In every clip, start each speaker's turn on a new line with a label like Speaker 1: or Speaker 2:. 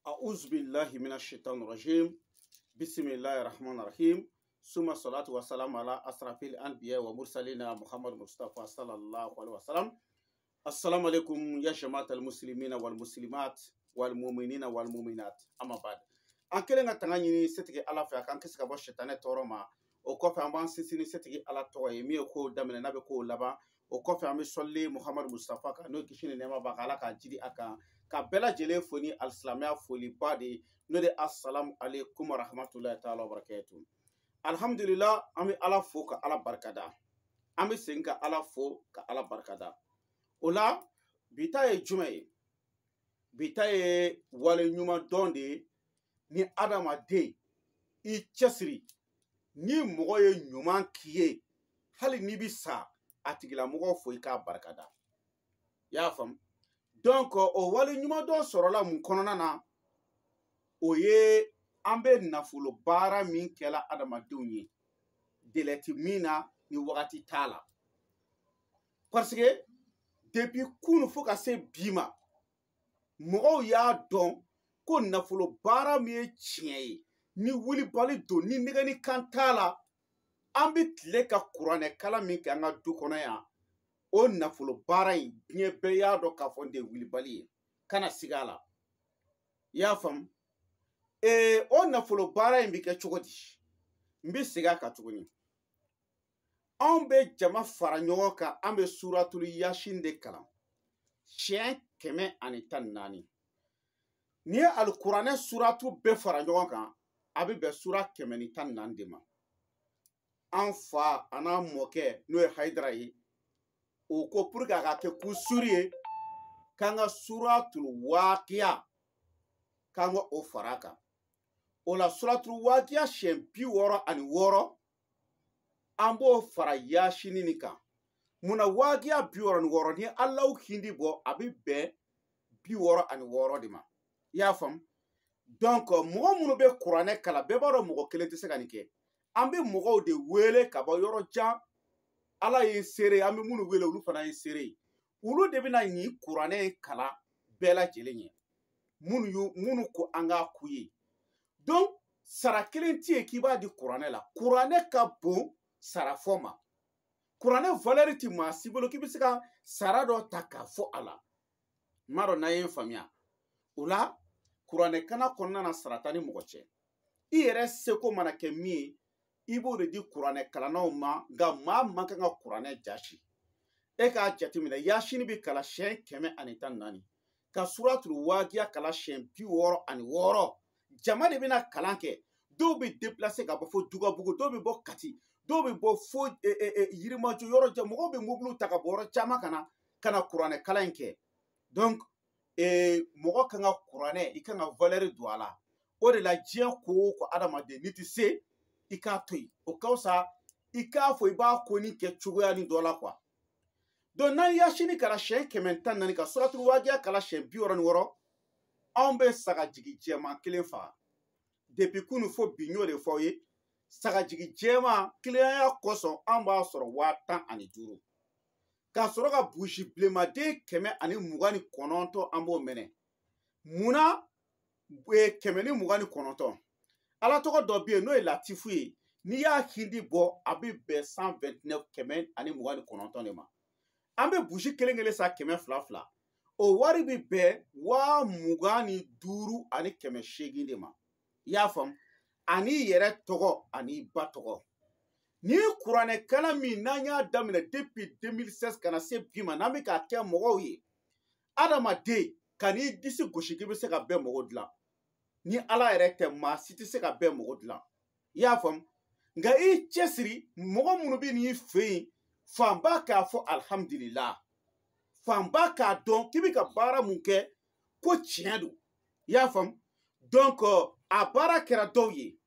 Speaker 1: أعوذ بالله من الشيطان الرجيم بسم الله الرحمن الرحيم ثم الصلاة والسلام على أشرف الأنبياء ومرسلين محمد مصطفى صلى الله عليه وسلم. السلام عليكم يا جماعة المسلمين والمسلمات والمؤمنين والمؤمنات. أما بعد أنكلنا تغني ستجي على فيا كان كسر باش تاني تورما وكوفي أمان سيسني ستجي على توي ميوكو دمنا نبكو لبا وكوفي أمي صلي محمد مصطفى كانوا كشين نما بقالا كجدي أكا كبلا جلي فوني الإسلامية فولي بادي نودي السلام عليكم ورحمة الله تعالى وبركاته. الحمد لله أمي على فوق على بركة أمي سينك على فوق على بركة ola bitaye jume bitaye wale nyuma donde ni adama de I chesri ni mogo ye nyuma kiye hali ni bisa atigila mogo fo ika barkada ya fam donc o wale nyuma do sorola mun konona na oye ambe nafulo bara min kela adama dunye deleti mina ni wakati tala parce que depuis kunu fo ka se bima mɔgɔw y'a dɔn ko nafolo baara min ye tiɲɛ ye ni wuli bali don ni nɛgɛ ni kan t'a la an bɛ tile ka kuranɛ kala min kɛ an ka du kɔnɔ yan o nafolo baara in diɲɛ bɛɛ y'a dɔn k'a fɔ n de wuli bali ye kana sigi a la i y'a faamu o nafolo baara in bɛ kɛ cogo di n bɛ segin a kan tuguni anw bɛ jama fara ɲɔgɔn kan an bɛ suratul yasin de kalan siɲɛ 114 ni ye alikuranɛ suratu bɛɛ fara ɲɔgɔn kan a bɛ bɛn sura 114 de ma an fa a n'a mɔkɛ n'o ye Hayidara ye o ko pour que a ka kɛ kusuri ye k'an ka suratul waqiya k'an ka o fara a kan o la suratul waqiya siɲɛ 66 an b'o fara yasini nin kan munna waqiya 66 ni Allahu hindi bɔ a bɛ bɛn 66 de ma i y'a faamu donc mɔgɔ minnu bɛ kuranɛ kala bɛɛ b'a dɔn mɔgɔ kelen tɛ se ka nin kɛ an bɛ mɔgɔw de wele ka bɔ yɔrɔ jan Ala ye seere an bɛ minnu wele olu fana ye seere olu de bɛna nin kuranɛ kala bɛɛ lajɛlen ye minnu ko an k'a k'u ye donc sara kelen tɛ yen k'i b'a di kuranɛ la kuranɛ ka bon sara fɔ ma kuranɛ valeur tɛ maa si bolo k'i bɛ se ka sara dɔ ta k'a fɔ a la n m'a dɔn n'a ye n faamuya o la kuranɛ kana kɔnɔna na sara t'a ni mɔgɔ cɛ i yɛrɛ seko mana kɛ min ye i b'o de di kuranɛ kalannaw ma nka maa man kan ka kuranɛ jasi e k'a jateminɛ yasini bɛ kalan siɲɛ 114 ka suratul waqiya kalan siɲɛ 66 jama de bɛna kalan kɛ dɔw bɛ déplacer ka bɔ fo Dugabugu dɔw bɛ bɔ Kati dɔw bɛ bɔ fo Yirimajɔ yɔrɔ jan mɔgɔw bɛ mobiliw ta ka bɔ yɔrɔ caman ka na kuranɛ kalan in kɛ donc mɔgɔ kan ka kuranɛ i kan ka valeur don a la o de la diɲɛ ko o ko adamaden n'i tɛ se i k'a to yen o ka fisa i k'a fɔ i b'a ko ni kɛ cogoya ni dɔ la quoi donc n'an yasini kalan siɲɛ 114 ka suratul waqiya kalan siɲɛ 66 anw bɛ sagajigi jɛman kelen faga depuis kunu fo bi n y'o de fɔ aw ye sagajigi jɛman tilenya kosɔn an b'a sɔrɔ 15 k'a sɔrɔ ka burusi bilenmaden 129 an b'o minɛ munna 129 ala tɔgɔ dɔ bɛ yen n'o ye Latifu ye n'i y'a hindi bɔ a bɛ bɛn 129 129 de ma an bɛ burusi kelen kelen sa 200 o wari bɛ bɛn 25 ani 800 de ma i y'a faamu ani yɛrɛ tɔgɔ ani ba tɔgɔ ni kuranɛ kalan min n'an y'a daminɛ depuis 2016 kana se bi ma n'an bɛ k'a kɛ mɔgɔw ye adamaden ka n'i disi gosi k'i bɛ se ka bɛɛ mɔgɔ dilan ni Ala yɛrɛ tɛ maa si tɛ se ka bɛɛ mɔgɔ dilan i y'a faamu nka i cɛsiri mɔgɔ minnu bɛ n'i fɛ yen fanba k'a fɔ alhamdulillah fanba k'a dɔn k'i bɛ ka baara mun kɛ ko tiɲɛ don i y'a faamu donc a baara kɛra dɔw ye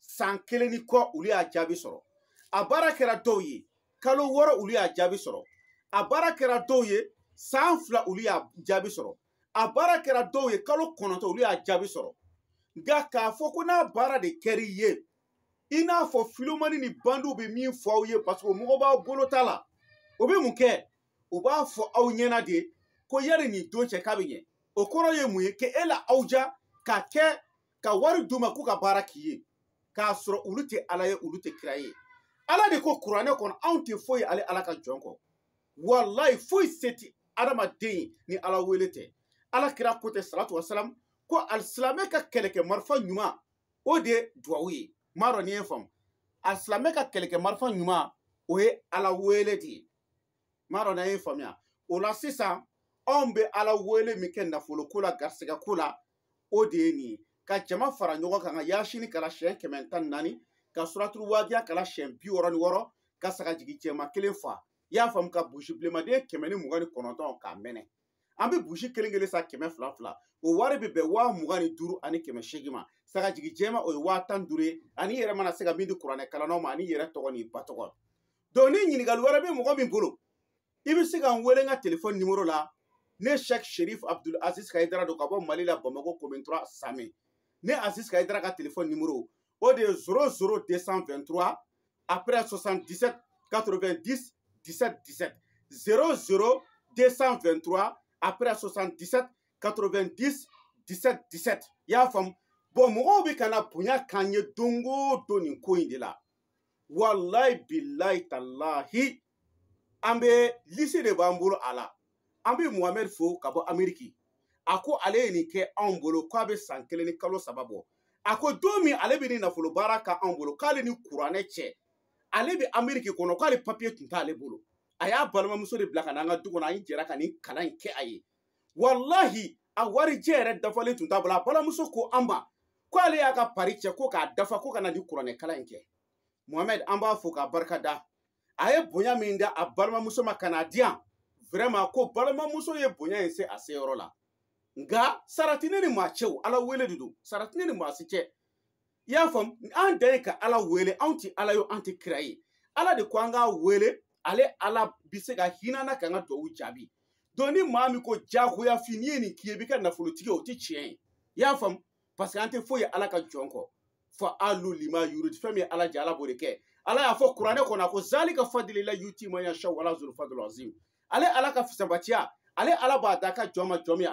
Speaker 1: san 1 ni kɔ olu y'a jaabi sɔrɔ a baara kɛra dɔw ye kalo 6 olu y'a jaabi sɔrɔ a baara kɛra dɔw ye san 2 olu y'a jaabi sɔrɔ a baara kɛra dɔw ye kalo 9 olu y'a jaabi sɔrɔ nka k'a fɔ ko n'a baara de kɛr'i ye i n'a fɔ Filomani ni bandiw bɛ min fɔ aw ye parce que mɔgɔ b'aw bolo t'a la o bɛ mun kɛ u b'a fɔ aw ɲɛna de ko yali nin don cɛ k'a bɛ ɲɛ o kɔrɔ ye mun ye k'e la aw ja ka wari d'u ma k'u ka baara k'i ye k'a sɔrɔ olu tɛ ala ye olu tɛ kira ye ala de ko kuranɛ kɔnɔ anw tɛ foyi ale ala ka jɔn kɔ walayi foyi se tɛ adamaden ni ala wele tɛ ala kira ko tɛ salatu wasalam ko alisilamɛ ka kɛlɛkɛ marifa ɲuman o de ye duwawu ye m'a dɔn n'i ye faamu alisilamɛ ka kɛlɛkɛ marifa ɲuman o ye ala wele de ye m'a dɔn n'a ye faamuya o la sisan anw bɛ ala wele min kɛ nafolo ko la garisɛgɛ ko la o de ye nin ye ka jama fara ɲɔgɔn kan ka yasini kala siɲɛ 114 ka suratul waqiya kala siɲɛ 66 ka sagajigi jɛma 1 fa i y'a faamu ka burusi bilenmaden 129 k'a mɛnɛ an bɛ burusi kelen kelen sa 200 o wari bɛ bɛn 25 ani 800 ma sagajigi jɛma o ye 15 ye ani yɛrɛ mana se ka min di kuranɛ kalannaw ma ani yɛrɛ tɔgɔ ni ba tɔgɔ donc ni ɲininkali wɛrɛ bɛ mɔgɔ min bolo i bɛ se ka n wele n ka téléphone numéro la ne Cheikh Cherif Abdul Aziz Kayidara don ka bɔ Mali la Bamako commune 3 Samé ne Aziz Kayidara ka téléphone numéro o de ye 00223 après 77 90 17 17 00223 après 77 90 17 17 i y'a faamu bon mɔgɔw bɛ ka na bonya k'an ye don o don nin ko in de la walayi bilayi talahi an bɛ liste de b'an bolo a la an bɛ Muhamɛdi fo ka bɔ Amérique a ko ale ye nin kɛ anw bolo k'a bɛ san 1 ni kalo 3 bɔ a ko don min ale bɛ nin nafolo baara ka anw bolo k'ale ni kuranɛ cɛ ale bɛ Amérique kɔnɔ k'ale papier tun t'ale bolo a y'a balimamuso de bila ka na an ka du kɔnɔ an jɛra ka nin kalan in kɛ a ye walahi a warijɛ yɛrɛ dafalen tun t'a bolo a balimamuso ko an ma ko ale y'a ka pari cɛ ko k'a dafa ko ka na nin kuranɛ kalan in kɛ Muhamɛdi an b'a fo k'a barika da a ye bonya min da a balimamuso ma ka n'a di yan vraiment ko balimamuso ye bonya in se a seyɔrɔ la nka sarati ne ni maa cɛw ala wele de don sarati ne ni maa si cɛ i y'a faamu an dan ye ka ala wele anw tɛ ala ye an tɛ kira ye ala de ko an k'a wele ale ala bɛ se ka hinɛ na k'an ka duwawu jaabi donc ni maa min ko jagoya fi n'i ye nin k'i ye i b'i ka nafolotigi ye o tɛ tiɲɛ ye i y'a faamu parce que an tɛ foyi ye ala ka jɔn kɔ fɔ alu lima yurid fɛn min ye ala jɛ ala b'o de kɛ ala y'a fɔ kuranɛ kɔnɔ a ko zalika fadilila yuti man yasha wala zul fadl azim ale ala ka fisabatiya ale ala b'a da ka jɔn ma jɔn min